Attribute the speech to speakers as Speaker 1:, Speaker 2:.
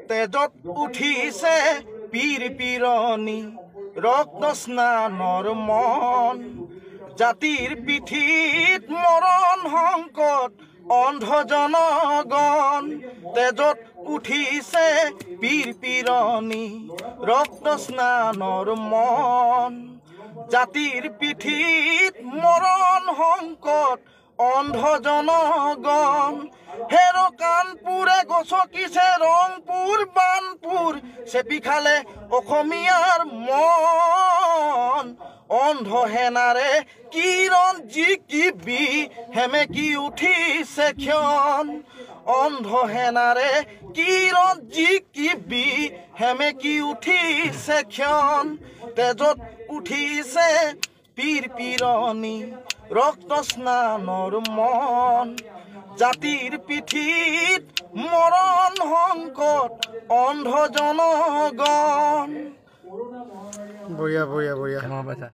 Speaker 1: তেজত উঠিছে পীৰ পীৰণি ৰক্ত স্নানৰ মন জাতিৰ পিঠিত মৰণ সংকট অন্ধ জনগণ তেজত উঠিছে পীৰ পীৰণি ৰক্ত স্নানৰ মন জাতিৰ পিঠিত মৰণ সংকট অন্ধ জনগণ হেৰ কানপুৰে গছকিছে ৰংপুৰ বানপুৰ চেপি খালে অসমীয়াৰ মন অন্ধ সেনাৰে কিৰণ জিকিবি হেমেকি উঠিছে ক্ষণ অন্ধ সেনাৰে কিৰণ জিকিবি হেমেকি উঠিছে ক্ষণ তেজত উঠিছে পীৰ পীৰণি ৰক্ত স্নানৰ মন জাতিৰ পিঠিত মৰণ সংকট অন্ধ জনগণ
Speaker 2: বঢ়িয়া বঢ়িয়া বঢ়িয়া